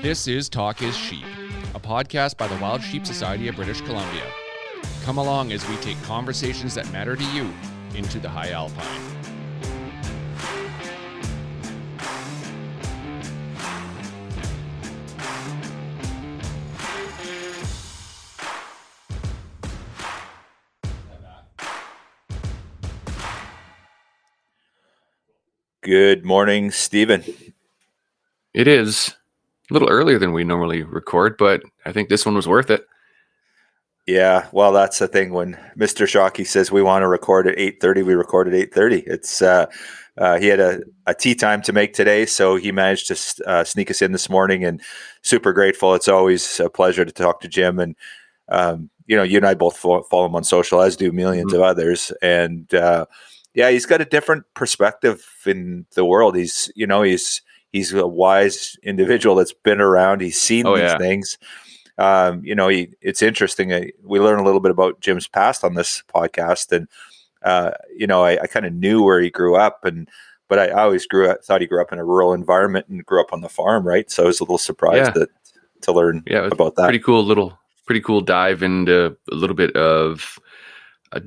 This is Talk is Sheep, a podcast by the Wild Sheep Society of British Columbia. Come along as we take conversations that matter to you into the high alpine. Good morning, Stephen. It is a little earlier than we normally record, but I think this one was worth it. Yeah, well, that's the thing. When Mr. Shockey says we want to record at 8:30, we record at 8:30. It's he had a tea time to make today, so he managed to sneak us in this morning, and super grateful. It's always a pleasure to talk to Jim, and you and I both follow him on social, as do millions of others, and yeah, he's got a different perspective in the world. He's a wise individual that's been around. He's seen these things. It's interesting. We learn a little bit about Jim's past on this podcast, and I kind of knew where he grew up, but I always thought he grew up in a rural environment and grew up on the farm, right? So I was a little surprised to learn about that. Pretty cool dive into a little bit of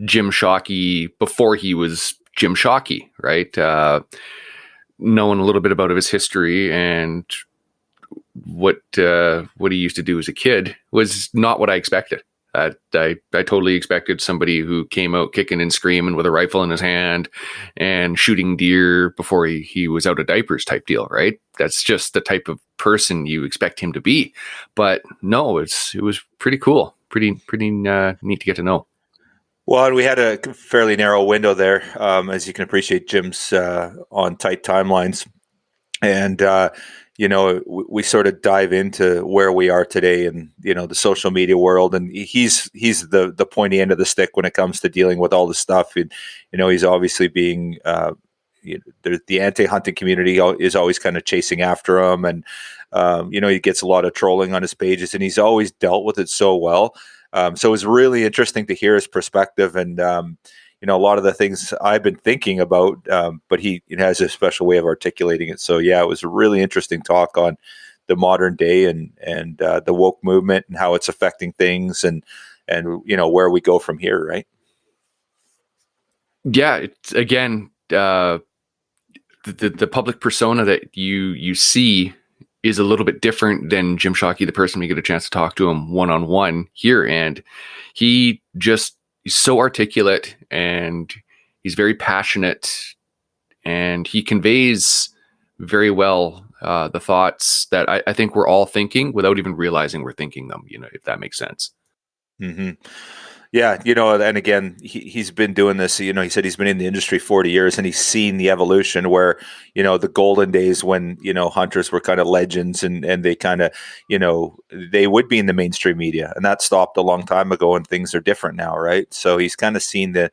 Jim Shockey before he was Jim Shockey, right? Knowing a little bit about his history and what he used to do as a kid was not what I expected. I totally expected somebody who came out kicking and screaming with a rifle in his hand and shooting deer before he was out of diapers type deal, right? That's just the type of person you expect him to be. But no, it was pretty cool, pretty neat to get to know. Well, and we had a fairly narrow window there, as you can appreciate. Jim's on tight timelines, and we sort of dive into where we are today in the social media world, and he's the pointy end of the stick when it comes to dealing with all the stuff. And he's obviously being the anti-hunting community is always kind of chasing after him, and he gets a lot of trolling on his pages, and he's always dealt with it so well. So it was really interesting to hear his perspective, and a lot of the things I've been thinking about, but he has a special way of articulating it. So yeah, it was a really interesting talk on the modern day and the woke movement and how it's affecting things, and where we go from here, right? Yeah, it's again the public persona that you see is a little bit different than Jim Shockey, the person we get a chance to talk to him one-on-one here. And he's so articulate, and he's very passionate, and he conveys very well the thoughts that I think we're all thinking without even realizing we're thinking them, if that makes sense. Mm-hmm. Yeah, and again, he's been doing this. He said he's been in the industry 40 years, and he's seen the evolution where, the golden days when, hunters were kind of legends, and they kind of, they would be in the mainstream media, and that stopped a long time ago, and things are different now, right? So he's kind of seen the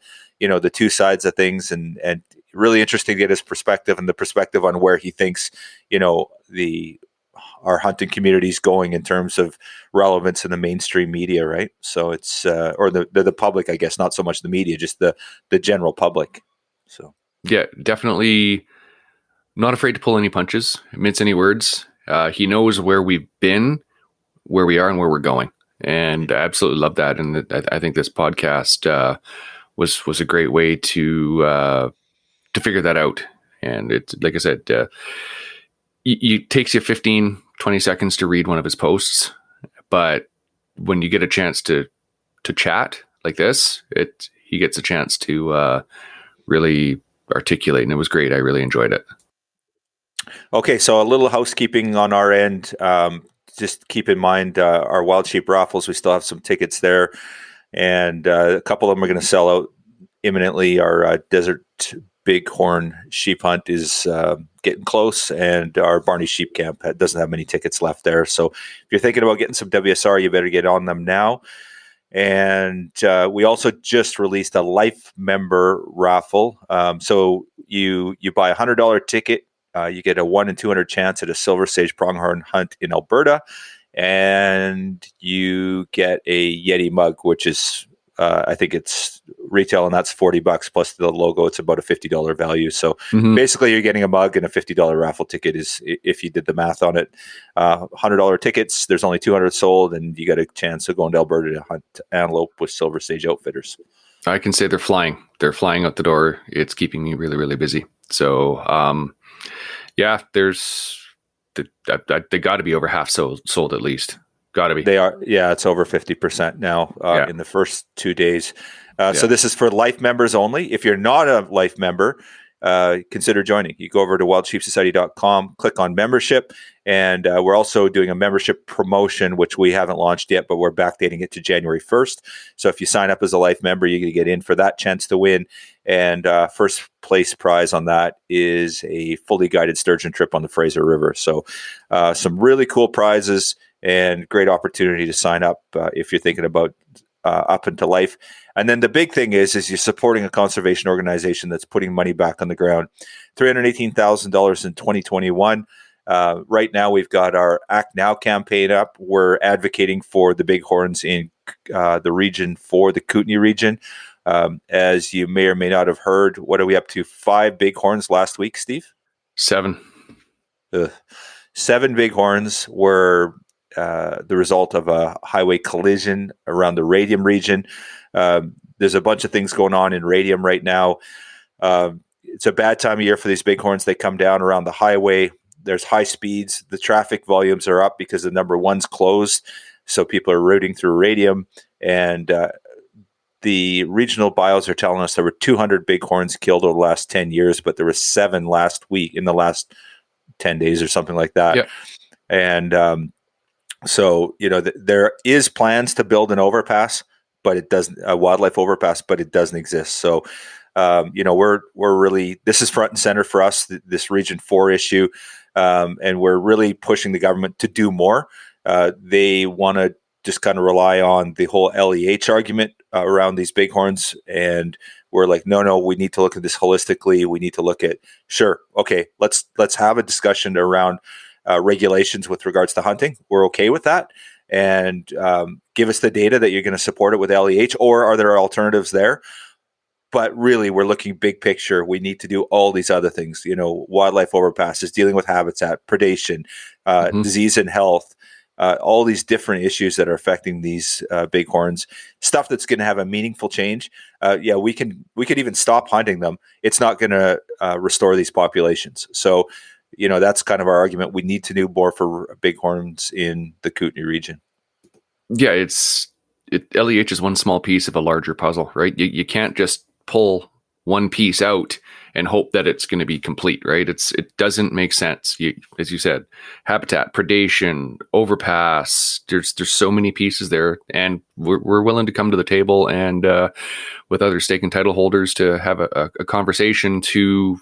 two sides of things, and really interesting to get his perspective, and the perspective on where he thinks, our hunting community is going in terms of relevance in the mainstream media, right? So it's or the public, I guess, not so much the media, just the general public. So yeah, definitely not afraid to pull any punches, mince any words. He knows where we've been, where we are, and where we're going, and I absolutely love that. And I think this podcast was a great way to figure that out. And it's like I said, it takes you 15-20 seconds to read one of his posts, but when you get a chance to chat like this, he gets a chance to really articulate, and it was great. I really enjoyed it. Okay, so a little housekeeping on our end. Just keep in mind our Wild Sheep raffles. We still have some tickets there, and a couple of them are going to sell out imminently. Our Desert bighorn sheep hunt is getting close, and our Barney Sheep Camp doesn't have many tickets left there. So if you're thinking about getting some WSR, you better get on them now. And we also just released a life member raffle. So you buy a $100 ticket, you get a 1 in 200 chance at a silver sage pronghorn hunt in Alberta, and you get a Yeti mug, which is I think it's retail, and that's $40 plus the logo. It's about a $50 value. So basically, you're getting a mug and a $50 raffle ticket. Is if you did the math on it, $100 tickets. There's only 200 sold, and you got a chance of going to Alberta to hunt antelope with Silver Sage Outfitters. I can say they're flying. They're flying out the door. It's keeping me really, really busy. So, they got to be over half sold at least. Got to be. They are. Yeah, it's over 50% now in the first 2 days. So this is for life members only. If you're not a life member, consider joining. You go over to wildsheepsociety.com, click on membership, and we're also doing a membership promotion, which we haven't launched yet, but we're backdating it to January 1st. So if you sign up as a life member, you're going to get in for that chance to win. And first place prize on that is a fully guided sturgeon trip on the Fraser River. So some really cool prizes and great opportunity to sign up if you're thinking about up into life. And then the big thing is you're supporting a conservation organization that's putting money back on the ground. $318,000 in 2021. Right now, we've got our Act Now campaign up. We're advocating for the bighorns in the region, for the Kootenay region. As you may or may not have heard, what are we up to? 5 bighorns last week, Steve? 7. 7 bighorns were the result of a highway collision around the Radium region. There's a bunch of things going on in Radium right now. It's a bad time of year for these bighorns. They come down around the highway. There's high speeds. The traffic volumes are up because the number 1's closed. So people are routing through Radium. And the regional bios are telling us there were 200 bighorns killed over the last 10 years, but there were 7 last week in the last 10 days or something like that. Yep. And so, there is plans to build an overpass, but it doesn't, a wildlife overpass, but it doesn't exist. So, we're really, this is front and center for us, this Region 4 issue. And we're really pushing the government to do more. They want to just kind of rely on the whole LEH argument around these bighorns. And we're like, no, we need to look at this holistically. We need to look at, let's have a discussion around regulations with regards to hunting. We're okay with that. And give us the data that you're going to support it with LEH, or are there alternatives there? But really, we're looking big picture. We need to do all these other things, wildlife overpasses, dealing with habitat, predation, disease and health, all these different issues that are affecting these bighorns, stuff that's going to have a meaningful change. We could even stop hunting them. It's not going to restore these populations. So, that's kind of our argument. We need to do more for bighorns in the Kootenay region. Yeah, LEH is one small piece of a larger puzzle, right? You can't just pull one piece out and hope that it's going to be complete, right? It doesn't make sense. As you said, habitat, predation, overpass. There's so many pieces there, and we're willing to come to the table and with other stake and title holders to have a conversation to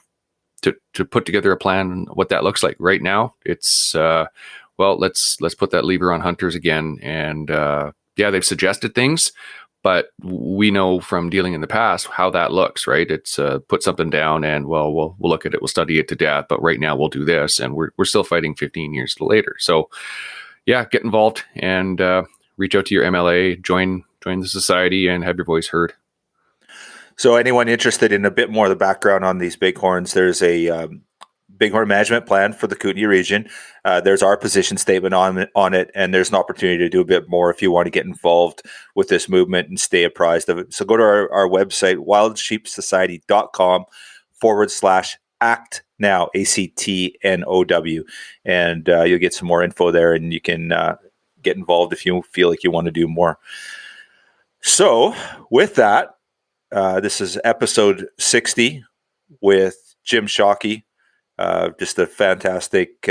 put together a plan on what that looks like. Right now, it's let's put that lever on hunters again. And they've suggested things, but we know from dealing in the past how that looks, right? It's put something down and we'll look at it, we'll study it to death, but right now we'll do this, and we're still fighting 15 years later. So get involved and reach out to your MLA, join the society, and have your voice heard. So anyone interested in a bit more of the background on these bighorns, there's a bighorn management plan for the Kootenay region. There's our position statement on it, and there's an opportunity to do a bit more if you want to get involved with this movement and stay apprised of it. So go to our website, wildsheepsociety.com/act now, ACTNOW, and you'll get some more info there, and you can get involved if you feel like you want to do more. So with that, this is episode 60 with Jim Shockey. Just a fantastic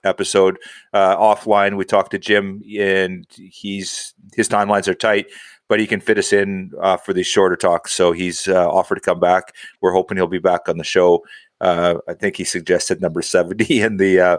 episode. Offline, we talked to Jim, and his timelines are tight, but he can fit us in for these shorter talks. So he's offered to come back. We're hoping he'll be back on the show. I think he suggested number 70 in the.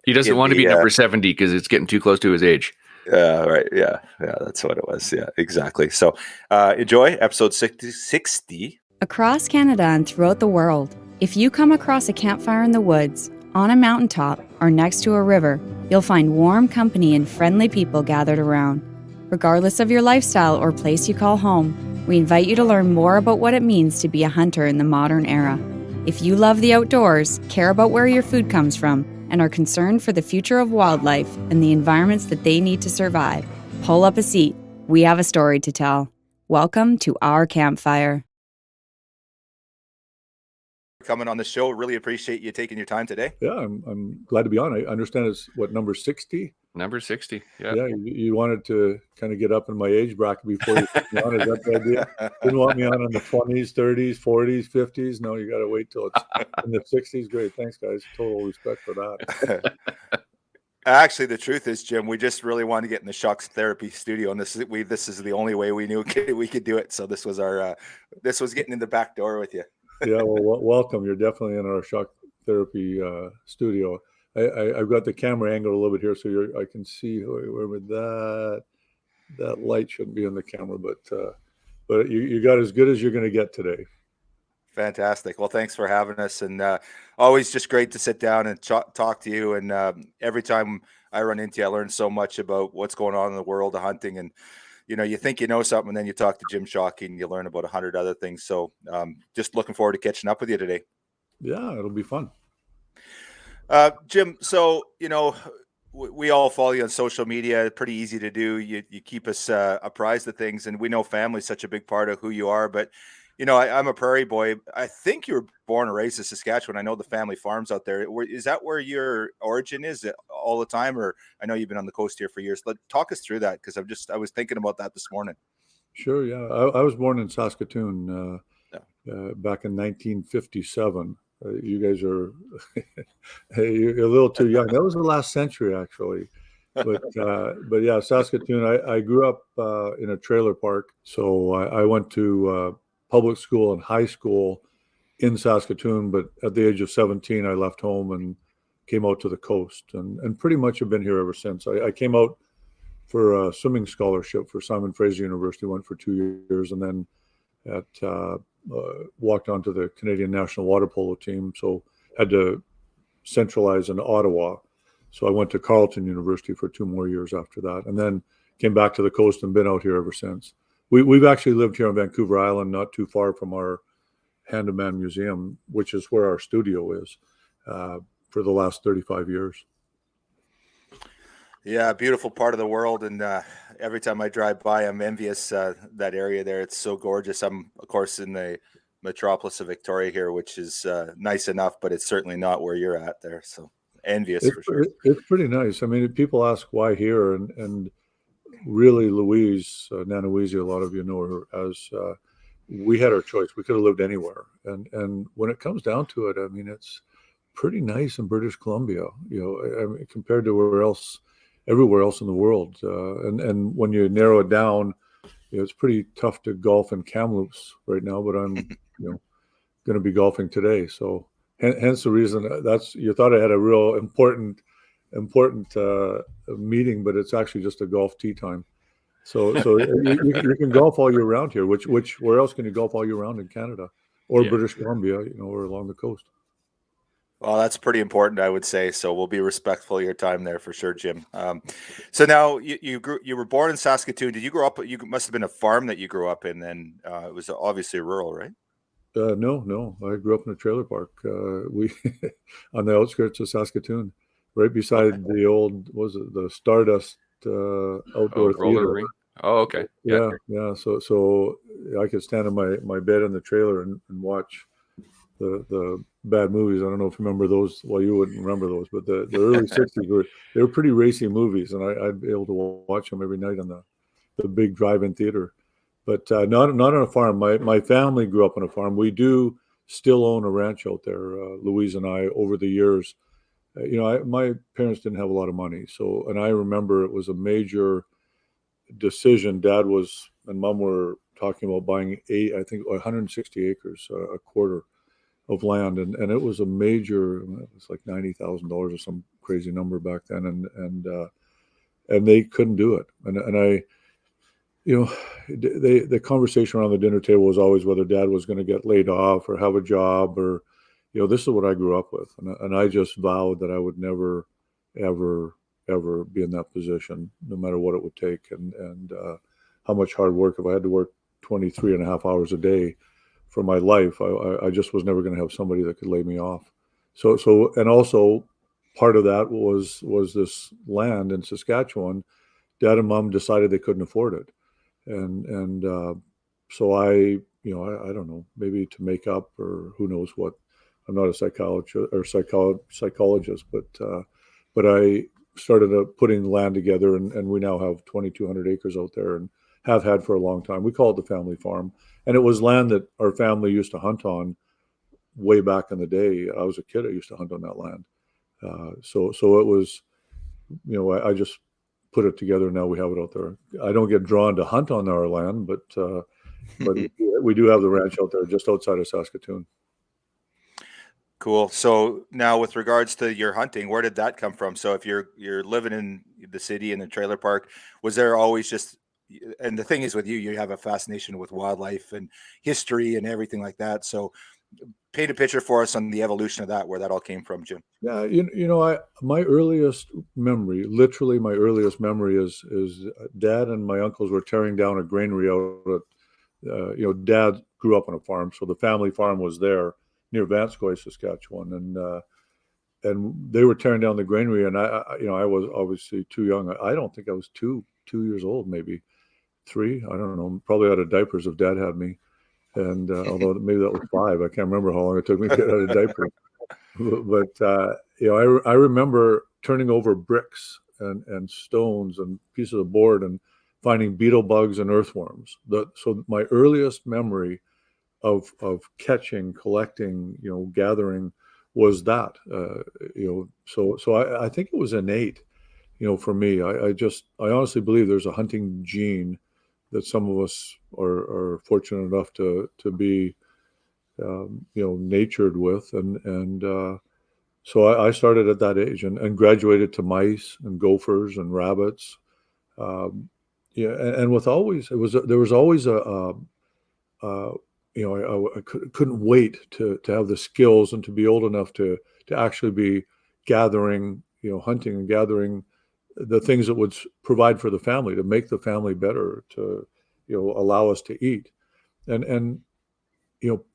He doesn't want to be number 70 because it's getting too close to his age. Right. Yeah. That's what it was. Yeah, exactly. So enjoy episode 60. Across Canada and throughout the world, if you come across a campfire in the woods, on a mountaintop, or next to a river, you'll find warm company and friendly people gathered around. Regardless of your lifestyle or place you call home, we invite you to learn more about what it means to be a hunter in the modern era. If you love the outdoors, care about where your food comes from, and are concerned for the future of wildlife and the environments that they need to survive, pull up a seat. We have a story to tell. Welcome to our campfire. Coming on the show. Really appreciate you taking your time today. Yeah, I'm glad to be on. I understand it's number 60. Number 60. Yeah. Yeah, you wanted to kind of get up in my age bracket before you put me on. Is that the idea? Didn't want me on in the 20s, 30s, 40s, 50s. No, you got to wait till it's in the 60s. Great, thanks, guys. Total respect for that. Actually, the truth is, Jim, we just really wanted to get in the Shocks Therapy studio, and this is the only way we knew we could do it. So this was getting in the back door with you. Yeah, well, welcome. You're definitely in our shock therapy studio. I've got the camera angle a little bit here, so I can see where that light shouldn't be on the camera, but you got as good as you're going to get today. Fantastic. Well, thanks for having us, and always just great to sit down and talk to you. And every time I run into you, I learn so much about what's going on in the world of hunting. And you think you know something, and then you talk to Jim Shockey and you learn about 100 other things. So just looking forward to catching up with you today. Yeah, it'll be fun. Jim, so, we all follow you on social media. Pretty easy to do. You keep us apprised of things, and we know family's such a big part of who you are. But, I'm a prairie boy. I think you were born and raised in Saskatchewan. I know the family farms out there. Is that where your origin is all the time? Or I know you've been on the coast here for years. Talk us through that, because I was thinking about that this morning. Sure, yeah. I was born in Saskatoon back in 1957. You guys are you're a little too young. That was the last century, actually. But yeah, Saskatoon. I grew up in a trailer park, so I went to public school and high school in Saskatoon. But at the age of 17, I left home and came out to the coast, and pretty much have been here ever since. I came out for a swimming scholarship for Simon Fraser University, went for 2 years, and then walked onto the Canadian national water polo team. So had to centralize in Ottawa. So I went to Carleton University for 2 more years after that, and then came back to the coast and been out here ever since. We've actually lived here on Vancouver Island, not too far from our Hand-to-Man Museum, which is where our studio is, for the last 35 years. Yeah, beautiful part of the world, and every time I drive by, I'm envious that area there. It's so gorgeous. I'm, of course, in the metropolis of Victoria here, which is nice enough, but it's certainly not where you're at there. So envious for sure. It's pretty nice. I mean, people ask why here, and really, Louise, Nana Weezy, a lot of you know her as. We had our choice. We could have lived anywhere, and when it comes down to it, I mean, it's pretty nice in British Columbia. I mean, compared to everywhere else in the world. And when you narrow it down, it's pretty tough to golf in Kamloops right now, but I'm, going to be golfing today. So hence the reason you thought I had a real important meeting, but it's actually just a golf tee time. So you can golf all year round here, where else can you golf all year round in Canada or British Columbia, or along the coast? Well, that's pretty important, I would say. So we'll be respectful of your time there for sure, Jim. So now you were born in Saskatoon. Did you grow up? You must have been a farm that you grew up in. Then it was obviously rural, right? No. I grew up in a trailer park. We on the outskirts of Saskatoon, right beside the old the Stardust outdoor theater. Ring. Oh, okay. Yeah. So I could stand in my bed in the trailer and watch the bad movies. I don't know if you remember those. Well, you wouldn't remember those, but the early 60s they were pretty racy movies, and I'd be able to watch them every night on the big drive-in theater. But not on a farm. My family grew up on a farm. We do still own a ranch out there, Louise and I, over the years. My parents didn't have a lot of money, and I remember it was a major decision. Dad was and Mom were talking about buying 160 acres, a quarter of land, and it was a major. It was like $90,000 or some crazy number back then, and they couldn't do it, and I. The conversation around the dinner table was always whether Dad was going to get laid off or have a job, or, this is what I grew up with. And I just vowed that I would never, ever, ever be in that position, no matter what it would take. And how much hard work, if I had to work 23 and a half hours a day for my life, I just was never going to have somebody that could lay me off. So, and also part of that was this land in Saskatchewan. Dad and Mom decided they couldn't afford it. And so I don't know, maybe to make up or who knows what. I'm not a psychologist, but I started putting land together, and we now have 2,200 acres out there, and have had for a long time. We call it the family farm, and it was land that our family used to hunt on way back in the day. I was a kid. I used to hunt on that land. So it was, I just put it together. Now we have it out there. I don't get drawn to hunt on our land, but we do have the ranch out there just outside of Saskatoon. Cool. So now, with regards to your hunting, where did that come from? So if you're living in the city in the trailer park, was there always just? And the thing is, with you have a fascination with wildlife and history and everything like that. So paint a picture for us on the evolution of that, where that all came from, Jim. Yeah, my earliest memory, literally my earliest memory is Dad and my uncles were tearing down a granary out at, Dad grew up on a farm, so the family farm was there near Vanscoy, Saskatchewan, and they were tearing down the granary, and I was obviously too young. I don't think I was two years old, maybe 3. I don't know, probably out of diapers if Dad had me. And although maybe that was 5, I can't remember how long it took me to get out of diapers. But I remember turning over bricks and stones and pieces of board and finding beetle bugs and earthworms. So my earliest memory of catching, collecting, gathering was that. So I think it was innate, for me. I honestly believe there's a hunting gene that some of us are fortunate enough to be, natured with. And so I started at that age and graduated to mice and gophers and rabbits. And with always, there was always I couldn't wait to have the skills and to be old enough to actually be gathering, hunting and gathering the things that would provide for the family, to make the family better, to, allow us to eat. And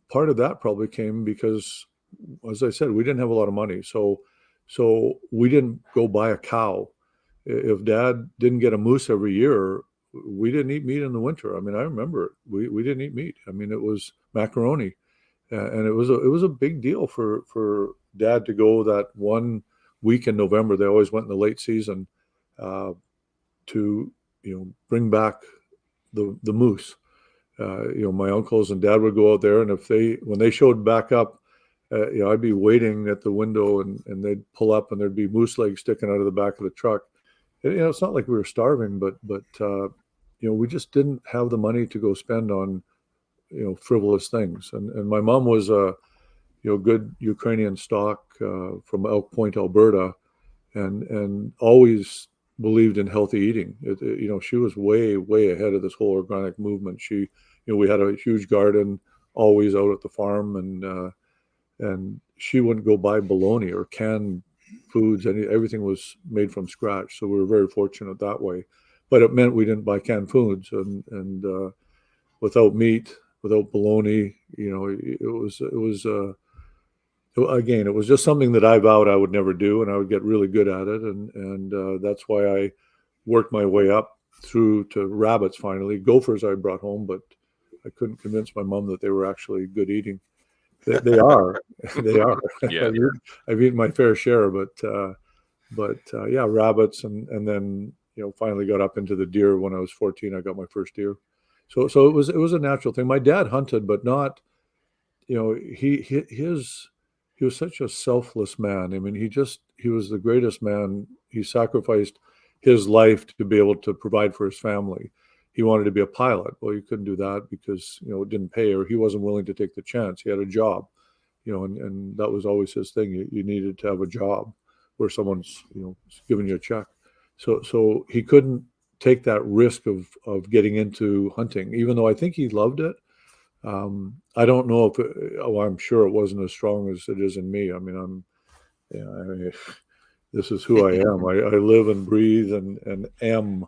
part of that probably came because, as I said, we didn't have a lot of money. So we didn't go buy a cow. If Dad didn't get a moose every year, we didn't eat meat in the winter. I mean, I remember we didn't eat meat. I mean, it was macaroni. And it was a big deal for Dad to go that one week in November. They always went in the late season, to bring back the moose. My uncles and Dad would go out there, and when they showed back up, I'd be waiting at the window, and they'd pull up, and there'd be moose legs sticking out of the back of the truck. It's not like we were starving, but we just didn't have the money to go spend on frivolous things. And my mom was a good Ukrainian stock from Elk Point, Alberta, and always believed in healthy eating. She was way ahead of this whole organic movement. We had a huge garden always out at the farm, and she wouldn't go buy bologna or canned foods. Everything was made from scratch. So we were very fortunate that way. But it meant we didn't buy canned foods, and without meat, without bologna, it was just something that I vowed I would never do, and I would get really good at it. And that's why I worked my way up through to rabbits finally. Gophers I brought home, but I couldn't convince my mom that they were actually good eating. They are. They are. Yeah. I've eaten my fair share, but yeah, rabbits, and then finally got up into the deer. When I was 14, I got my first deer. So it was a natural thing. My dad hunted, but not. He was such a selfless man. I mean, he was the greatest man. He sacrificed his life to be able to provide for his family. he wanted to be a pilot. Well, you couldn't do that because, it didn't pay, or he wasn't willing to take the chance. He had a job, and that was always his thing. You needed to have a job where someone's, giving you a check. So he couldn't take that risk of getting into hunting, even though I think he loved it. I don't know if I'm sure it wasn't as strong as it is in me. I mean, this is who I am. I live and breathe and am,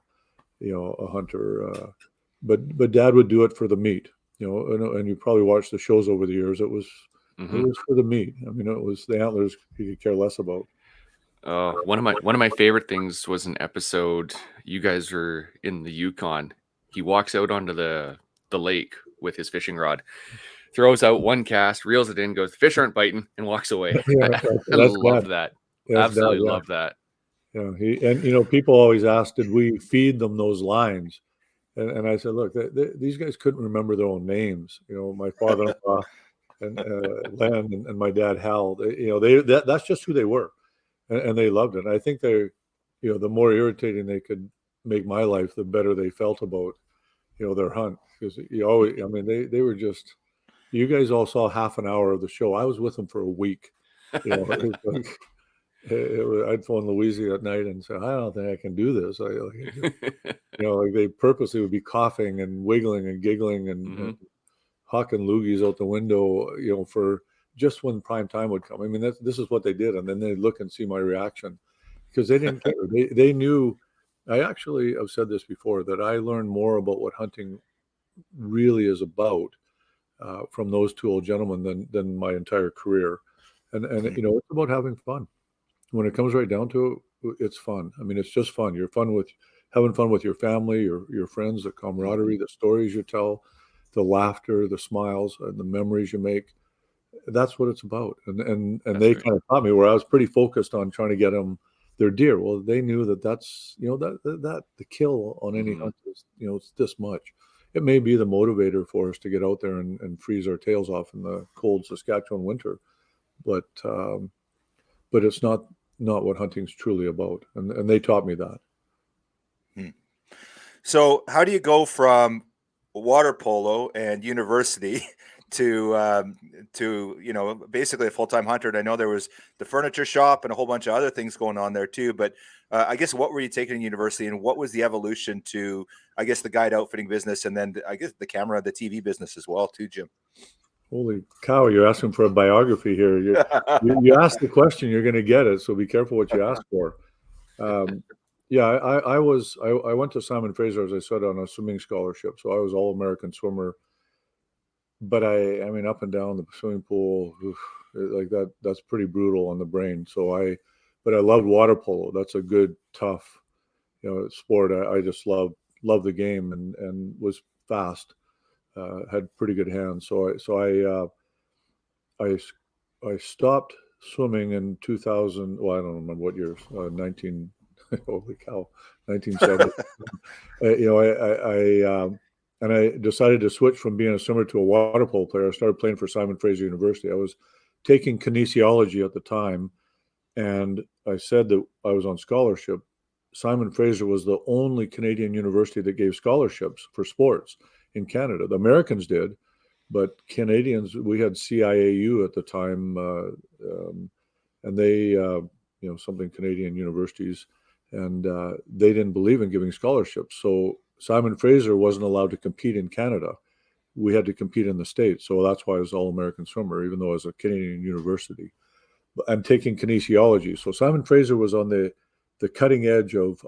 a hunter. But Dad would do it for the meat, and you probably watched the shows over the years. It was for the meat. I mean, it was the antlers he could care less about. One of my favorite things was an episode. You guys were in the Yukon. He walks out onto the lake with his fishing rod, throws out one cast, reels it in, goes, "Fish aren't biting," and walks away. I love that. Absolutely love that. Yeah, people always ask, did we feed them those lines? And I said, look, these guys couldn't remember their own names. My father-in-law and Len and my dad Hal. That's just who they were, and they loved it. And I think they, the more irritating they could make my life, the better they felt about, their hunt. Because they were just. You guys all saw half an hour of the show. I was with them for a week. I'd phone Louise at night and say, I don't think I can do this. They purposely would be coughing and wiggling and giggling and hawking loogies out the window, for just when prime time would come. I mean, this is what they did. And then they'd look and see my reaction because they didn't care. They knew. I've said this before, that I learned more about what hunting really is about from those two old gentlemen than my entire career. And it's about having fun. When it comes right down to it, it's fun. I mean, it's just fun. You're having fun with your family, your friends, the camaraderie, the stories you tell, the laughter, the smiles, and the memories you make. That's what it's about. And they kind of taught me, where I was pretty focused on trying to get them their deer. Well, they knew that's that the kill on any hunt is it's this much. It may be the motivator for us to get out there and freeze our tails off in the cold Saskatchewan winter, but it's not what hunting's truly about. And they taught me that. So how do you go from water polo and university to basically a full-time hunter? And I know there was the furniture shop and a whole bunch of other things going on there too, but I guess what were you taking in university, and what was the evolution to, I guess, the guide outfitting business, and then I guess the TV business as well too, Jim? Holy cow, you're asking for a biography here. You asked the question, you're going to get it, so be careful what you ask for. I went to Simon Fraser, as I said, on a swimming scholarship, so I was all-American swimmer. But I mean, up and down the swimming pool, like that's pretty brutal on the brain. But I loved water polo. That's a good, tough, sport. I just loved the game and was fast. Had pretty good hands. So I stopped swimming in 2000. Well, I don't remember what years. 19. Holy cow, 1970. And I decided to switch from being a swimmer to a water polo player. I started playing for Simon Fraser University. I was taking kinesiology at the time, and I said that I was on scholarship. Simon Fraser was the only Canadian university that gave scholarships for sports in Canada. The Americans did, but Canadians, we had CIAU at the time, and they, something Canadian universities, and they didn't believe in giving scholarships. So Simon Fraser wasn't allowed to compete in Canada. We had to compete in the States. So that's why I was all-American swimmer, even though I was a Canadian university. I'm taking kinesiology. So Simon Fraser was on the cutting edge of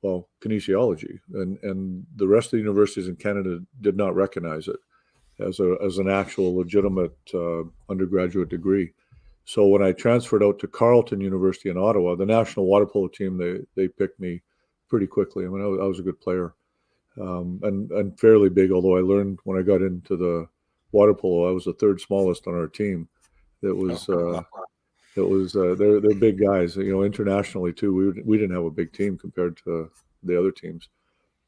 kinesiology, and the rest of the universities in Canada did not recognize it as an actual legitimate undergraduate degree. So when I transferred out to Carleton University in Ottawa, the national water polo team, they picked me pretty quickly. I mean, I was a good player, and fairly big. Although I learned when I got into the water polo, I was the third smallest on our team. They're big guys. Internationally too. We didn't have a big team compared to the other teams,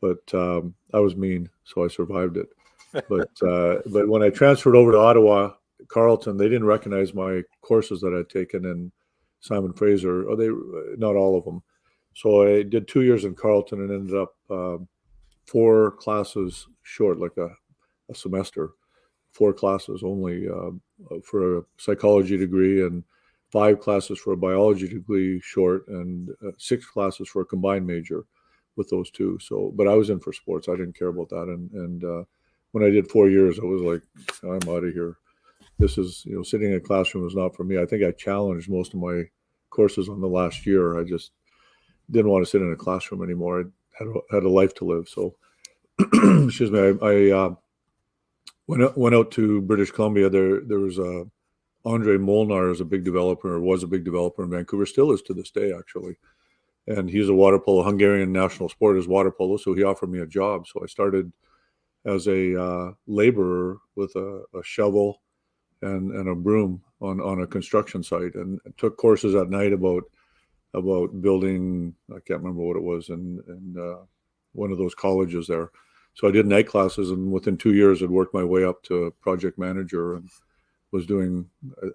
but I was mean, so I survived it. But when I transferred over to Ottawa, Carleton, they didn't recognize my courses that I'd taken in Simon Fraser. Not all of them. So I did 2 years in Carleton and ended up 4 classes short, like a semester, 4 classes only for a psychology degree, and 5 classes for a biology degree short, and 6 classes for a combined major with those two. So, but I was in for sports. I didn't care about that. And when I did 4 years, I was like, I'm out of here. This is, sitting in a classroom is not for me. I think I challenged most of my courses on the last year. I just didn't want to sit in a classroom anymore. I had a life to live. So, excuse me, I went out to British Columbia. There was Andre Molnar is a big developer, or was a big developer in Vancouver, still is to this day, actually. And he's a water polo. Hungarian national sport is water polo, so he offered me a job. So I started as a laborer with a shovel and a broom on a construction site, and took courses at night about building. I can't remember what it was, in one of those colleges there. So I did night classes, and within 2 years, I'd worked my way up to project manager, and was doing.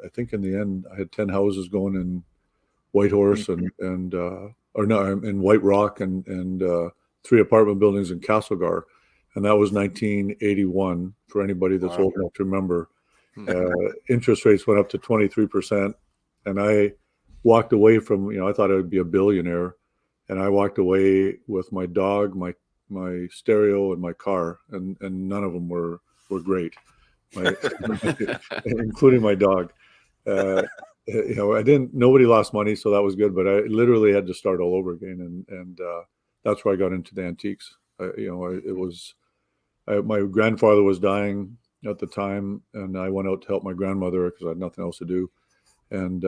I think in the end, I had 10 houses going in Whitehorse in White Rock, and 3 apartment buildings in Castlegar, and that was 1981. For anybody that's old enough to remember. Interest rates went up to 23%, and I walked away from, I thought I would be a billionaire, and I walked away with my dog, my stereo, and my car, and none of them were great, including my dog. Nobody lost money, so that was good, but I literally had to start all over again, and that's where I got into the antiques. My grandfather was dying at the time, and I went out to help my grandmother because I had nothing else to do, and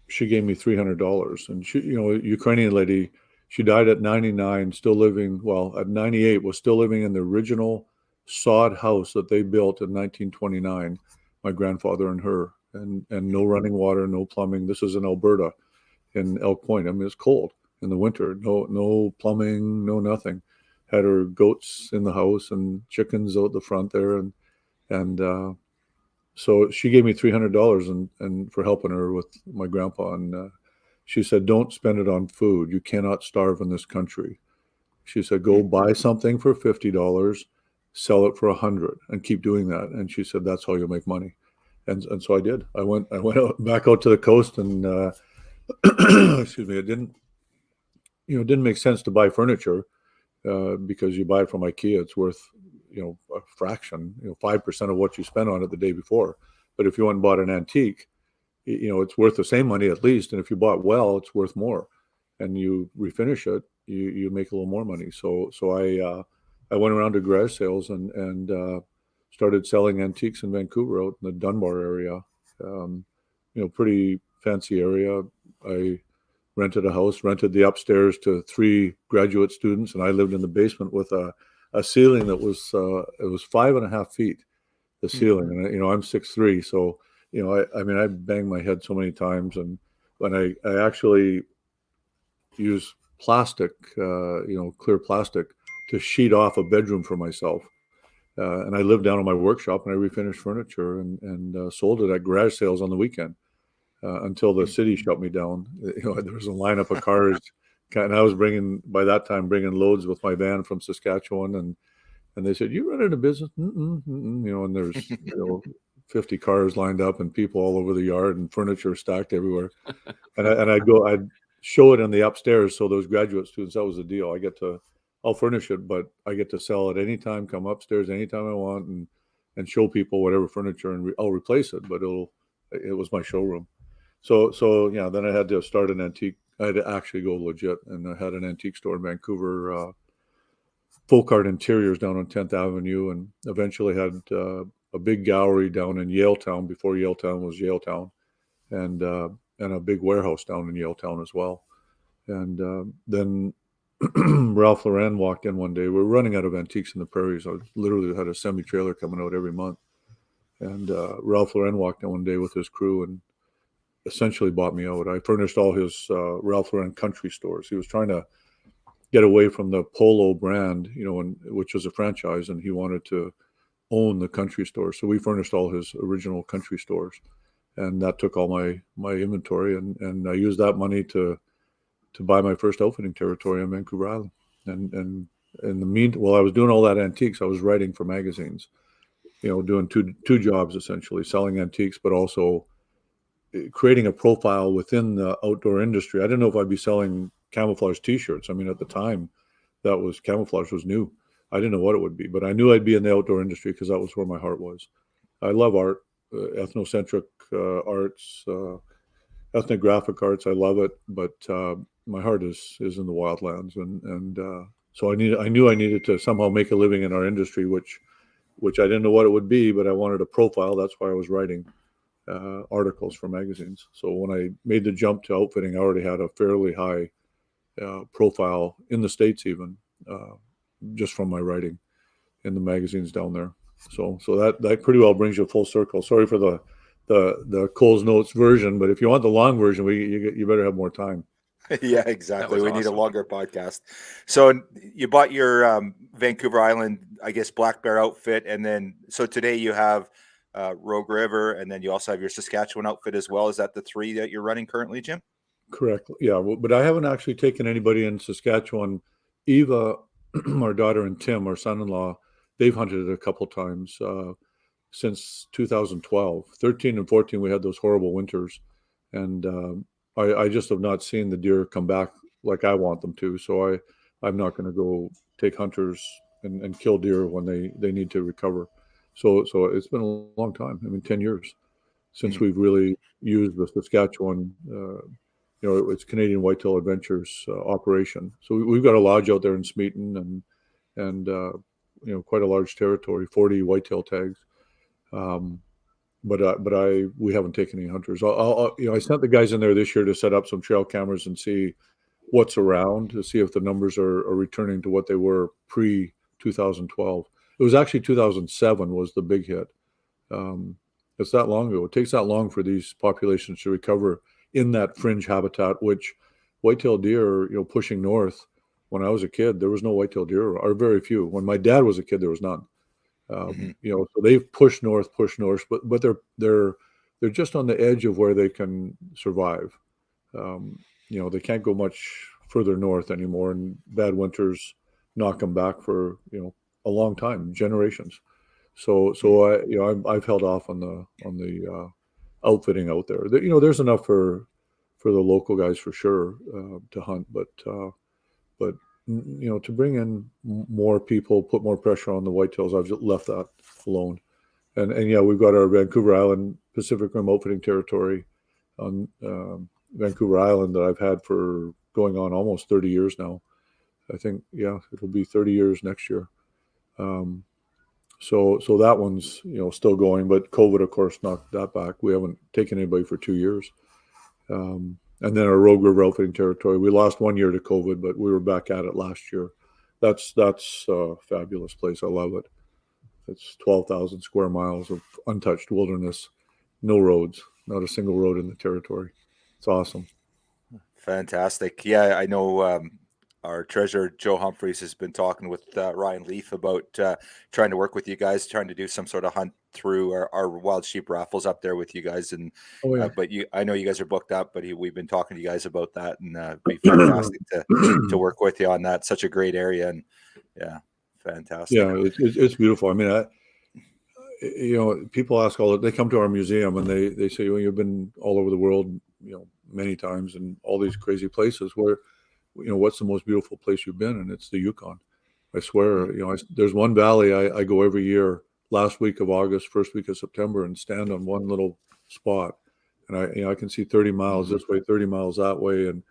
she gave me $300, and she, Ukrainian lady, she died at 99, still living. Well, at 98, was still living in the original sod house that they built in 1929. My grandfather and her, and no running water, no plumbing. This is in Alberta, in Elk Point. I mean, it's cold in the winter. No plumbing, no nothing. Had her goats in the house and chickens out the front there, and so she gave me $300 and for helping her with my grandpa, and she said, "Don't spend it on food. You cannot starve in this country." She said, "Go buy something for $50, sell it for $100, and keep doing that." And she said, "That's how you'll make money." And so I did. I went back out to the coast, and excuse me, it didn't make sense to buy furniture. Because you buy it from IKEA, it's worth, a fraction, 5% of what you spent on it the day before. But if you went and bought an antique, it's worth the same money at least. And if you bought well, it's worth more. And you refinish it, you make a little more money. So I went around to garage sales and started selling antiques in Vancouver, out in the Dunbar area. Pretty fancy area. I rented a house, rented the upstairs to 3 graduate students, and I lived in the basement with a ceiling that was it was 5.5 feet, the ceiling, and I'm 6'3", so I banged my head so many times, and when I actually used plastic, clear plastic, to sheet off a bedroom for myself, and I lived down in my workshop, and I refinished furniture and sold it at garage sales on the weekend. Until the city shut me down. There was a lineup of cars, and I was bringing loads with my van from Saskatchewan, and they said, "You running a business?" And there's 50 cars lined up and people all over the yard and furniture stacked everywhere. And I'd show it in the upstairs. So those graduate students, that was the deal. I'll furnish it, but I get to sell it anytime, come upstairs anytime I want, and show people whatever furniture, and I'll replace it, but it was my showroom. So yeah, then I had to start an antique. I had to actually go legit, and I had an antique store in Vancouver, Folk Art Interiors down on 10th Avenue, and eventually had a big gallery down in Yaletown before Yaletown was Yaletown, and a big warehouse down in Yaletown as well. And then Ralph Lauren walked in one day. We were running out of antiques in the prairies. I literally had a semi-trailer coming out every month, and Ralph Lauren walked in one day with his crew and essentially bought me out. I furnished all his Ralph Lauren country stores. He was trying to get away from the Polo brand, which was a franchise, and he wanted to own the country stores. So we furnished all his original country stores, and that took all my inventory, and I used that money to buy my first outfitting territory on Vancouver Island. And in the meantime, while I was doing all that antiques, I was writing for magazines. Doing two jobs essentially, selling antiques, but also creating a profile within the outdoor industry. I didn't know if I'd be selling camouflage T-shirts. I mean, at the time, camouflage was new. I didn't know what it would be, but I knew I'd be in the outdoor industry because that was where my heart was. I love art, ethnocentric arts, ethnographic arts. I love it, but my heart is in the wildlands, and so I knew I needed to somehow make a living in our industry, which I didn't know what it would be, but I wanted a profile. That's why I was writing articles for magazines. So when I made the jump to outfitting, I already had a fairly high profile in the States, even just from my writing in the magazines down there. So that pretty well brings you full circle. Sorry for the Coles Notes version, but if you want the long version, you better have more time. Yeah, exactly. We need a longer podcast. So you bought your Vancouver Island, I guess, Black Bear outfit, and then so today you have Rogue River, and then you also have your Saskatchewan outfit as well. Is that the three that you're running currently, Jim? Correct. Yeah, but I haven't actually taken anybody in Saskatchewan. Eva, our daughter, and Tim, our son-in-law, they've hunted it a couple times since 2012. 13 and 14, we had those horrible winters, and I just have not seen the deer come back like I want them to. So I'm not going to go take hunters and kill deer when they need to recover. So it's been a long time. I mean, 10 years since we've really used the Saskatchewan, it's Canadian Whitetail Adventures operation. So we've got a lodge out there in Smeaton and quite a large territory, 40 whitetail tags. But we haven't taken any hunters. I sent the guys in there this year to set up some trail cameras and see what's around, to see if the numbers are returning to what they were pre 2012. It was actually 2007 was the big hit. It's that long ago. It takes that long for these populations to recover in that fringe habitat, which whitetail deer, pushing north. When I was a kid, there was no whitetail deer, or very few. When my dad was a kid, there was none. So they've pushed north, but they're just on the edge of where they can survive. They can't go much further north anymore, and bad winters knock them back for a long time, generations. So I've held off on the outfitting out there. There's enough for the local guys for sure to hunt, but to bring in more people, put more pressure on the whitetails, I've just left that alone. And yeah, we've got our Vancouver Island Pacific Rim outfitting territory on Vancouver Island that I've had for going on almost 30 years now. I think, yeah, it'll be 30 years next year. So that one's, still going, but COVID, of course, knocked that back. We haven't taken anybody for 2 years. And then our Rogue River outfitting territory, we lost 1 year to COVID, but we were back at it last year. That's a fabulous place. I love it. It's 12,000 square miles of untouched wilderness, no roads, not a single road in the territory. It's awesome. Fantastic. Yeah, I know our treasurer, Joe Humphreys, has been talking with Ryan Leaf about trying to work with you guys, trying to do some sort of hunt through our wild sheep raffles up there with you guys. And but I know you guys are booked up, but we've been talking to you guys about that, and it'd be fantastic to work with you on that. Such a great area, and yeah, fantastic. Yeah, it's beautiful. I mean, people ask they come to our museum and they say, well, you've been all over the world, many times, and all these crazy places. Where, what's the most beautiful place you've been? And it's the Yukon. I swear, there's one valley I go every year, last week of August, first week of September, and stand on one little spot, and I can see 30 miles this way, 30 miles that way, and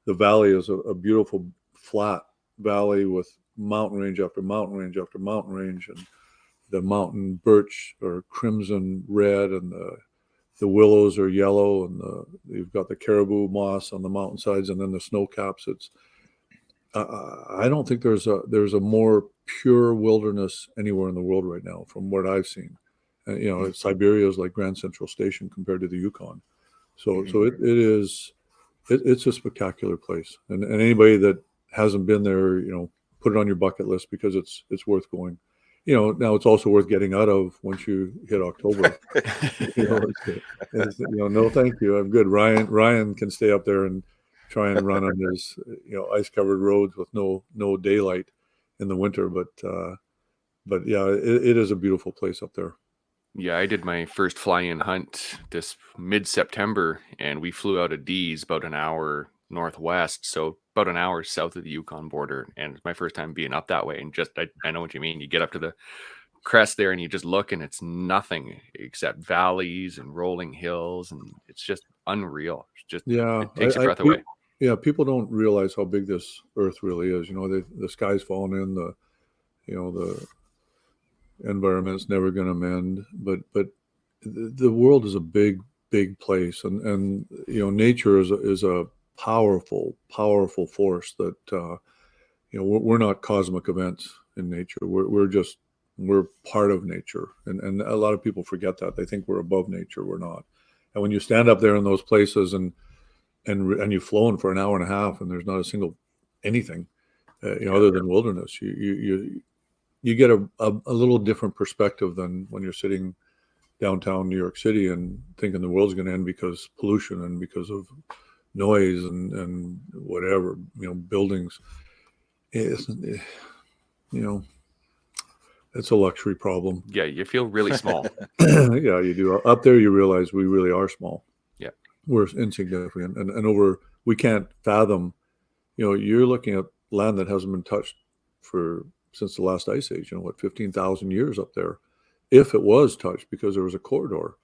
the valley is a beautiful flat valley with mountain range after mountain range after mountain range, and the mountain birch are crimson red, and the willows are yellow, and you've got the caribou moss on the mountainsides, and then the snow caps. It's I don't think there's a more pure wilderness anywhere in the world right now, from what I've seen. And, Siberia is like Grand Central Station compared to the Yukon. So it's a spectacular place, and anybody that hasn't been there, put it on your bucket list, because it's worth going. Now it's also worth getting out of once you hit October. No, thank you. I'm good. Ryan can stay up there and try and run on these ice covered roads with no daylight in the winter. But yeah, it is a beautiful place up there. Yeah, I did my first fly-in hunt this mid-September, and we flew out of Dees about an hour northwest, so about an hour south of the Yukon border. And it's my first time being up that way. And just I know what you mean. You get up to the crest there, and you just look, and it's nothing except valleys and rolling hills, and it's just unreal. It's just it takes your breath away. Yeah, people don't realize how big this Earth really is. The sky's falling in. The environment's never going to mend, but the world is a big place, and nature is a powerful force that we're not cosmic events in nature. We're part of nature, and a lot of people forget that. They think we're above nature. We're not. And when you stand up there in those places and you've flown for an hour and a half and there's not a single anything other than wilderness, you get a little different perspective than when you're sitting downtown New York City and thinking the world's going to end because pollution and because of noise and whatever, buildings. It's a luxury problem. Yeah, you feel really small. Yeah, you do. Up there, you realize we really are small. Yeah, we're insignificant, and we can't fathom. You're looking at land that hasn't been touched since the last ice age, 15,000 years up there, if it was touched, because there was a corridor.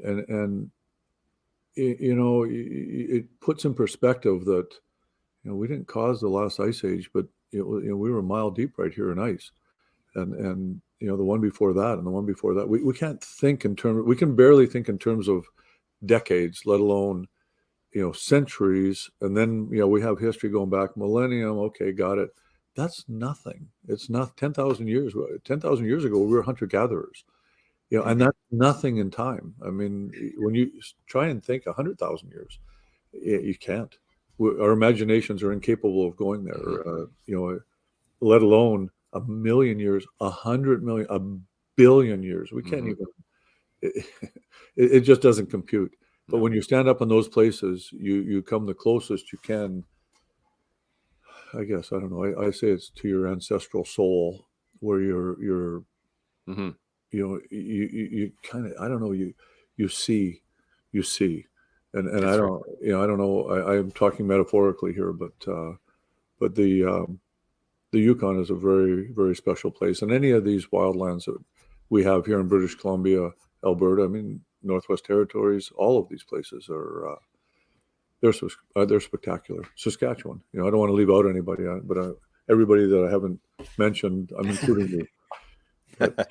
And it puts in perspective that, we didn't cause the last ice age, but we were a mile deep right here in ice. And the one before that and the one before that, we can't think we can barely think in terms of decades, let alone, centuries. And then, we have history going back millennium. Okay, got it. That's nothing. It's not 10,000 years. 10,000 years ago, we were hunter-gatherers, and that's nothing in time. I mean, when you try and think 100,000 years, you can't. Our imaginations are incapable of going there, let alone 1,000,000 years, 100 million, 1,000,000,000 years. We can't even, it just doesn't compute. But when you stand up in those places, you come the closest you can. I guess, I don't know. I say it's to your ancestral soul, where you're you kind of, I don't know, you see, and I don't, I don't know. I'm talking metaphorically here, but the Yukon is a very, very special place, and any of these wildlands that we have here in British Columbia, Alberta, I mean, Northwest Territories, all of these places are. They're spectacular. Saskatchewan, I don't want to leave out anybody, but everybody that I haven't mentioned, I'm including you. But,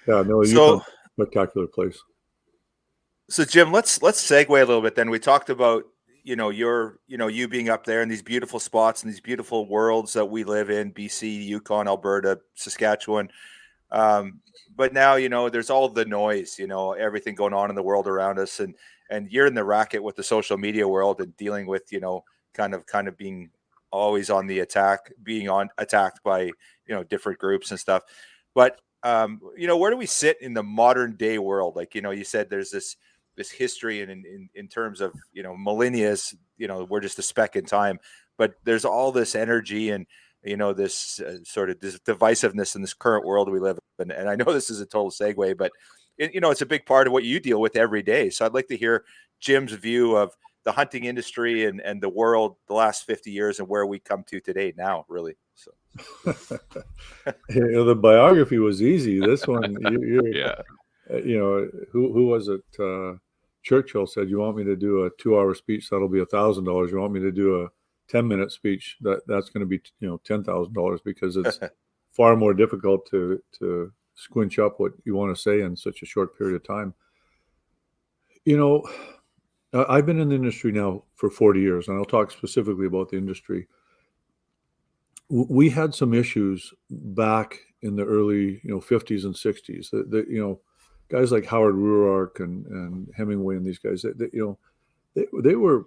Utah's a spectacular place. So Jim, let's segue a little bit. Then we talked about you being up there in these beautiful spots and these beautiful worlds that we live in: BC, Yukon, Alberta, Saskatchewan. But now there's all the noise, everything going on in the world around us, and you're in the racket with the social media world and dealing with, kind of being always on the attack, attacked by, different groups and stuff. But, where do we sit in the modern day world? Like, you said there's this history and in terms of, millennia, we're just a speck in time, but there's all this energy and, this sort of this divisiveness in this current world we live in. And I know this is a total segue, but it's a big part of what you deal with every day. So I'd like to hear Jim's view of the hunting industry and the world the last 50 years and where we come to today now, really. So the biography was easy. This one, yeah. Who was it? Churchill said, "You want me to do a 2-hour speech? That'll be $1,000. You want me to do a 10-minute speech? That's going to be $10,000, because it's far more difficult to squinch up what you want to say in such a short period of time." I've been in the industry now for 40 years, and I'll talk specifically about the industry. We had some issues back in the early 50s and 60s. Guys like Howard Ruark and Hemingway and these guys, they were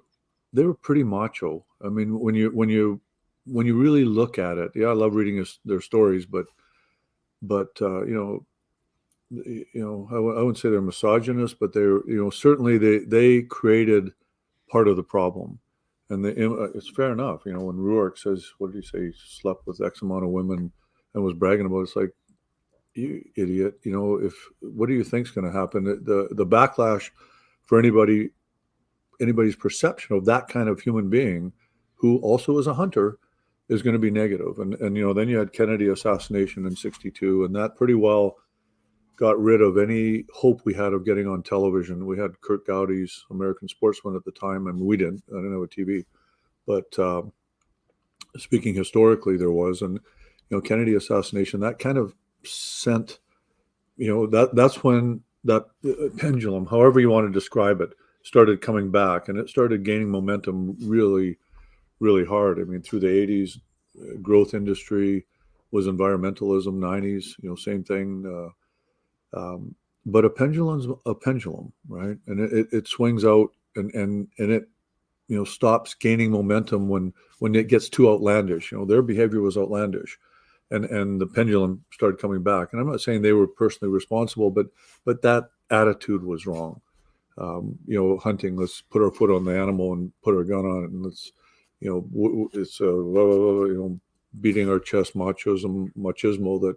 pretty macho. I mean, when you really look at it, I love reading their stories, but I wouldn't say they're misogynist, but they're certainly they created part of the problem, And it's fair enough. You know, when Ruark says, what did he say? He slept with X amount of women and was bragging about it. It's like, you idiot. You know, what do you think's going to happen? The backlash for anybody's perception of that kind of human being who also is a hunter is going to be negative. And you know, then you had Kennedy assassination in 1962, and that pretty well got rid of any hope we had of getting on television. We had Kurt Gowdy's American Sportsman at the time, and we didn't. I didn't have a TV. But speaking historically, there was. And, you know, Kennedy assassination, that kind of sent, you know, that's when that pendulum, however you want to describe it, started coming back. And it started gaining momentum really, really hard. I mean, through the 80s, growth industry was environmentalism, 90s, you know, same thing. But a pendulum's a pendulum, right? And it swings out and it, you know, stops gaining momentum when it gets too outlandish. You know, their behavior was outlandish, and the pendulum started coming back. And I'm not saying they were personally responsible, but that attitude was wrong. You know, hunting, let's put our foot on the animal and put our gun on it, and let's, you know, it's you know, beating our chest machismo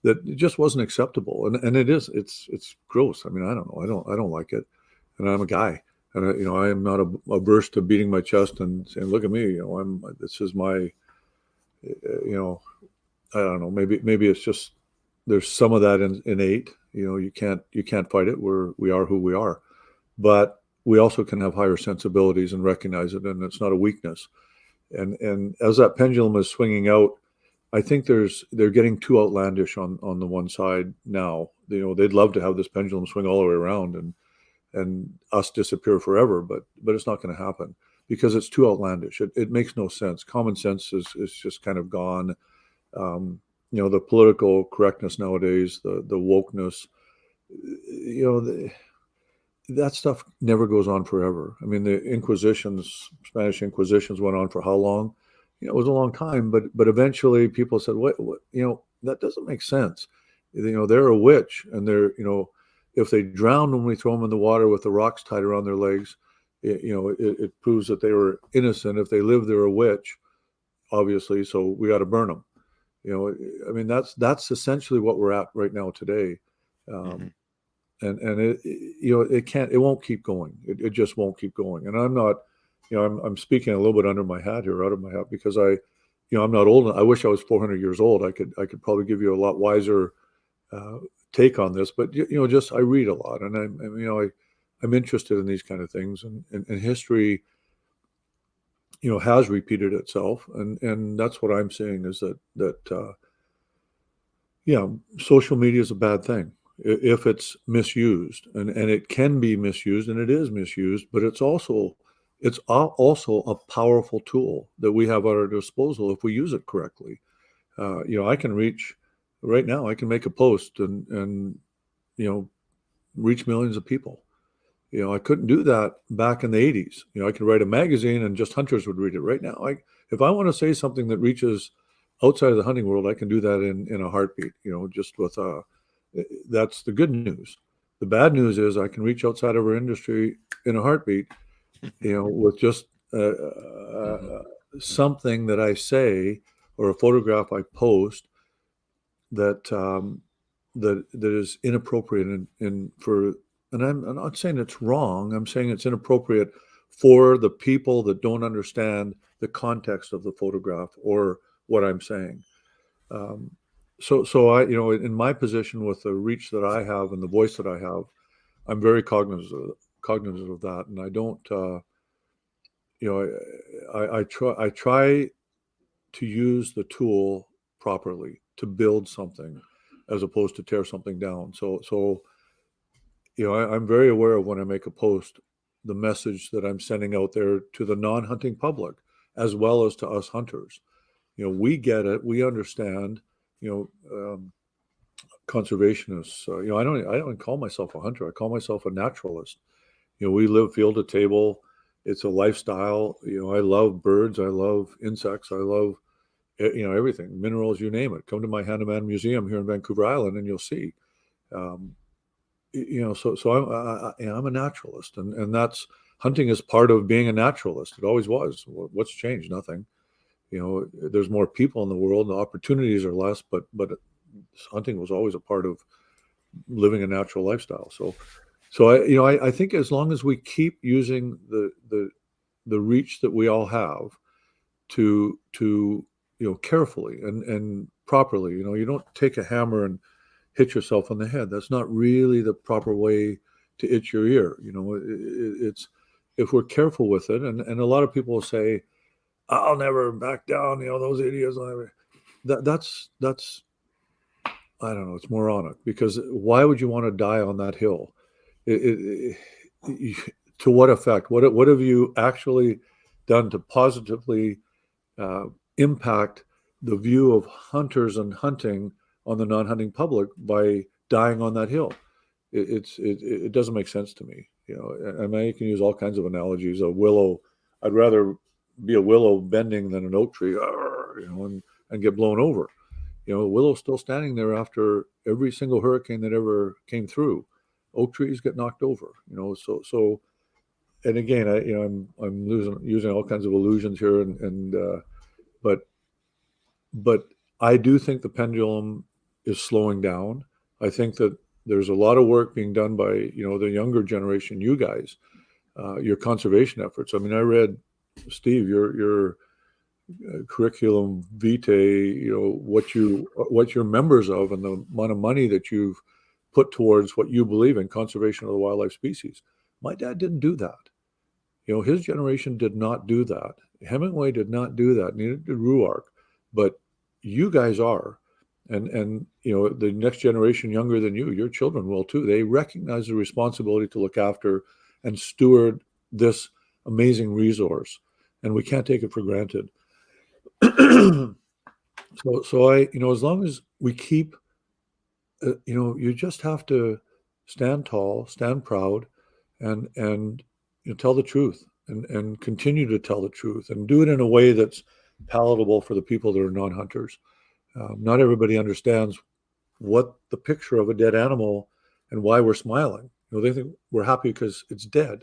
that just wasn't acceptable. And it's gross. I mean, I don't know. I don't like it. And I'm a guy, and you know, I am not averse to beating my chest and saying, look at me, you know, this is my, you know, I don't know, maybe it's just, there's some of that innate, you know, you can't fight it. We are who we are, but we also can have higher sensibilities and recognize it. And it's not a weakness. And as that pendulum is swinging out, I think they're getting too outlandish on the one side now. You know, they'd love to have this pendulum swing all the way around and us disappear forever, but it's not going to happen because it's too outlandish. It makes no sense. Common sense is just kind of gone. You know, the political correctness nowadays, the wokeness, you know, that stuff never goes on forever. I mean, the Spanish Inquisitions went on for how long? You know, it was a long time, but eventually people said, what, you know, that doesn't make sense. You know, they're a witch, and they're, you know, if they drown when we throw them in the water with the rocks tied around their legs, it proves that they were innocent. If they live, they're a witch, obviously. So we got to burn them. You know, I mean, that's essentially what we're at right now today. And it, you know, it won't keep going. It just won't keep going. And I'm not, you know, I'm speaking a little bit under my hat here, out of my hat, because you know, I'm not old. I wish I was 400 years old. I could probably give you a lot wiser take on this, but you know, just I read a lot, and I'm interested in these kind of things, and history, you know, has repeated itself, and that's what I'm saying is that yeah, social media is a bad thing if it's misused, and it can be misused, and it is misused, but it's also a powerful tool that we have at our disposal if we use it correctly. You know, I can reach right now. I can make a post and you know, reach millions of people. You know, I couldn't do that back in the 80s. You know, I could write a magazine and just hunters would read it. Right now, if I want to say something that reaches outside of the hunting world, I can do that in a heartbeat. You know, just with that's the good news. The bad news is I can reach outside of our industry in a heartbeat. You know, with just something that I say or a photograph I post that that is inappropriate and I'm not saying it's wrong. I'm saying it's inappropriate for the people that don't understand the context of the photograph or what I'm saying. So I, you know, in my position with the reach that I have and the voice that I have, I'm very cognizant of that, and I don't. You know, I try to use the tool properly to build something, as opposed to tear something down. So you know, I'm very aware of when I make a post, the message that I'm sending out there to the non-hunting public, as well as to us hunters. You know, we get it, we understand. You know, conservationists. You know, I don't call myself a hunter. I call myself a naturalist. You know, we live field to table. It's a lifestyle. You know, I love birds. I love insects. I love, you know, everything, minerals, you name it. Come to my Hahnemann Museum here in Vancouver Island, and you'll see. You know, so I'm a naturalist, and that's hunting is part of being a naturalist. It always was. What's changed? Nothing. There's more people in the world, the opportunities are less, but hunting was always a part of living a natural lifestyle. So I think as long as we keep using the reach that we all have to carefully and properly, you don't take a hammer and hit yourself on the head. That's not really the proper way to itch your ear. It's if we're careful with it, and a lot of people will say, I'll never back down, those idiots. That's I don't know, it's moronic, because why would you want to die on that hill? To what effect? What have you actually done to positively impact the view of hunters and hunting on the non-hunting public by dying on that hill? It doesn't make sense to me. I mean, you can use all kinds of analogies. A willow, I'd rather be a willow bending than an oak tree, and get blown over. The willow's still standing there after every single hurricane that ever came through. Oak trees get knocked over. So and again, I'm using all kinds of illusions here, but I do think the pendulum is slowing down. I think that there's a lot of work being done by the younger generation, you guys, your conservation efforts. I mean, I read, Steve, your curriculum vitae, what you're members of, and the amount of money that you've put towards what you believe in, conservation of the wildlife species. My dad didn't do that. His generation did not do that. Hemingway did not do that. Neither did Ruark. But you guys are, and the next generation younger than you, your children will too. They recognize the responsibility to look after and steward this amazing resource, and we can't take it for granted. So I, as long as we keep, you just have to stand tall, stand proud, and tell the truth, and continue to tell the truth, and do it in a way that's palatable for the people that are non-hunters. Not everybody understands what the picture of a dead animal and why we're smiling. They think we're happy because it's dead.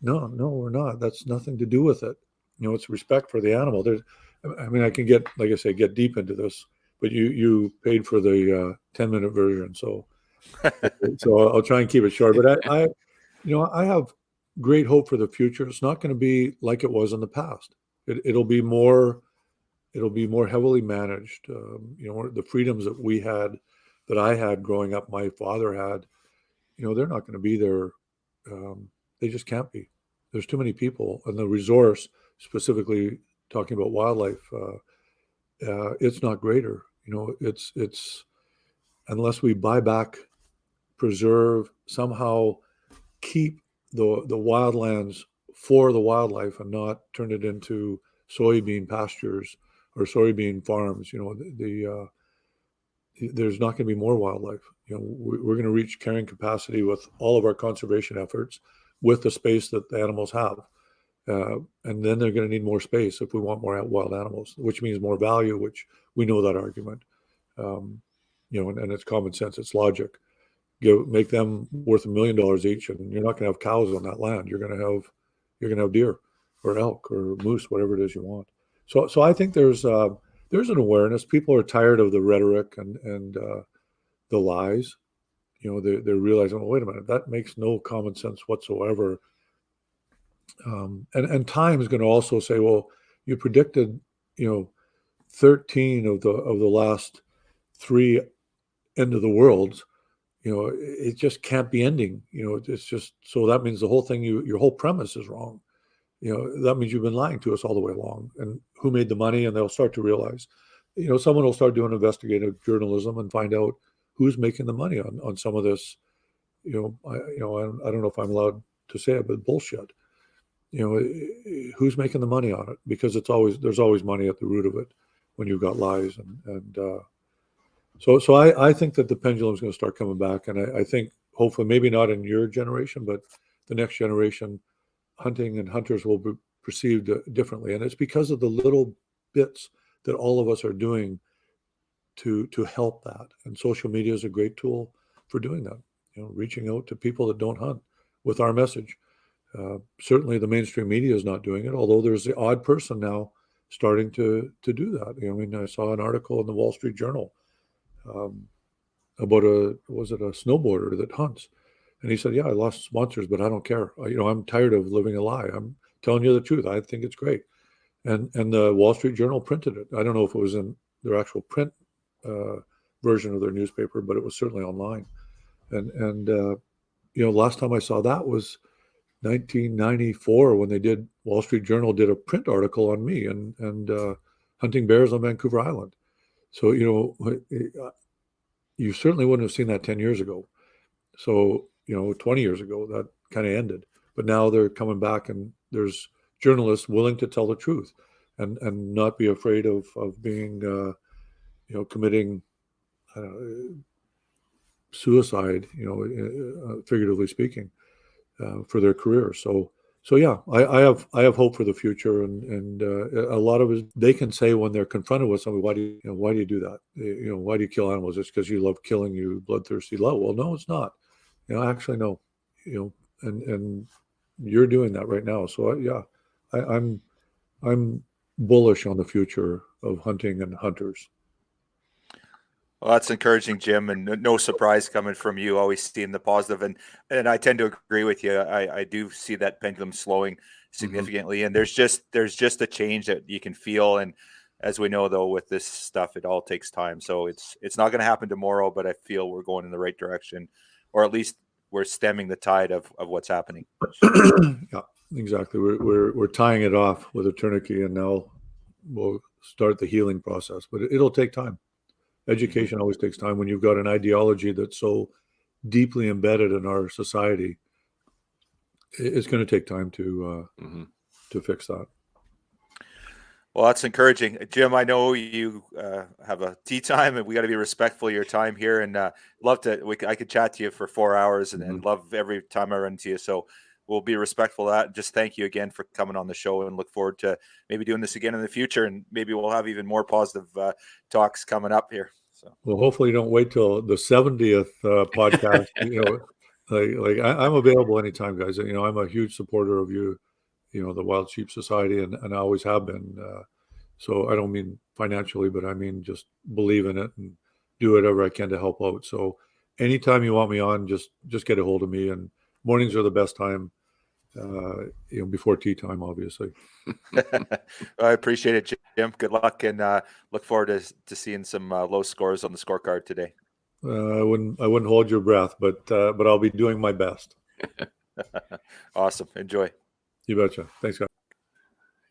No, we're not. That's nothing to do with it. It's respect for the animal. I can get, like I say, get deep into this, but you paid for the 10-minute version, so I'll try and keep it short. But I have great hope for the future. It's not going to be like it was in the past. It'll be more heavily managed. The freedoms that we had, that I had growing up, my father had, they're not going to be there. They just can't be. There's too many people, and the resource, specifically talking about wildlife, it's not greater. It's unless we buy back, preserve, somehow keep the wildlands for the wildlife, and not turn it into soybean pastures or soybean farms. There's not going to be more wildlife. We're going to reach carrying capacity with all of our conservation efforts, with the space that the animals have. And then they're going to need more space if we want more wild animals, which means more value, which we know that argument. And it's common sense, it's logic. Make them worth $1 million each, and you're not going to have cows on that land. You're going to have deer or elk or moose, whatever it is you want. So I think there's an awareness. People are tired of the rhetoric and the lies. They're realizing, well, wait a minute, that makes no common sense whatsoever. And time is going to also say, well, you predicted, 13 of the last 3 end of the worlds. It just can't be ending. It's just, so that means the whole thing, your whole premise is wrong. That means you've been lying to us all the way along. And who made the money? And they'll start to realize, someone will start doing investigative journalism and find out who's making the money on some of this. I don't know if I'm allowed to say it, but bullshit. Who's making the money on it? Because there's always money at the root of it when you've got lies. So I think that the pendulum is going to start coming back. And I think hopefully, maybe not in your generation, but the next generation, hunting and hunters will be perceived differently. And it's because of the little bits that all of us are doing to help that. And social media is a great tool for doing that, reaching out to people that don't hunt with our message. Certainly, the mainstream media is not doing it. Although there's the odd person now starting to do that. I mean, I saw an article in the Wall Street Journal about a snowboarder that hunts, and he said, "Yeah, I lost sponsors, but I don't care. I'm tired of living a lie. I'm telling you the truth. I think it's great." And the Wall Street Journal printed it. I don't know if it was in their actual print version of their newspaper, but it was certainly online. And last time I saw that was 1994 when Wall Street Journal did a print article on me and hunting bears on Vancouver Island. So you certainly wouldn't have seen that 10 years ago. So 20 years ago that kind of ended. But now they're coming back, and there's journalists willing to tell the truth and not be afraid of being committing suicide, figuratively speaking, for their career. So yeah, I have hope for the future, and a lot of it they can say when they're confronted with somebody, why do you do that? Why do you kill animals? It's because you love killing, you bloodthirsty love. Well, no, it's not. Actually, no. And you're doing that right now. So yeah, I'm bullish on the future of hunting and hunters. Well, that's encouraging, Jim, and no surprise coming from you, always seeing the positive. And I tend to agree with you. I do see that pendulum slowing significantly, and there's just a change that you can feel. And as we know, though, with this stuff, it all takes time. So it's not going to happen tomorrow, but I feel we're going in the right direction, or at least we're stemming the tide of what's happening. Yeah, exactly. We're tying it off with a tourniquet, and now we'll start the healing process. But it'll take time. Education always takes time when you've got an ideology that's so deeply embedded in our society. It's going to take time to fix that. Well, that's encouraging, Jim. I know you have a tea time, and we got to be respectful of your time here. And love to. I could chat to you for 4 hours, and love every time I run into you. So we'll be respectful of that. Just thank you again for coming on the show, and look forward to maybe doing this again in the future, and maybe we'll have even more positive talks coming up here. So, well, hopefully you don't wait till the 70th podcast. I'm available anytime, guys. I'm a huge supporter of you, the Wild Sheep Society, and I always have been. So I don't mean financially, but I mean just believe in it and do whatever I can to help out. So anytime you want me on, just get a hold of me. And mornings are the best time, before tea time, obviously. I appreciate it, Jim. Good luck, and look forward to seeing some low scores on the scorecard today. I wouldn't hold your breath, but I'll be doing my best. Awesome. Enjoy. You betcha. Thanks, guys.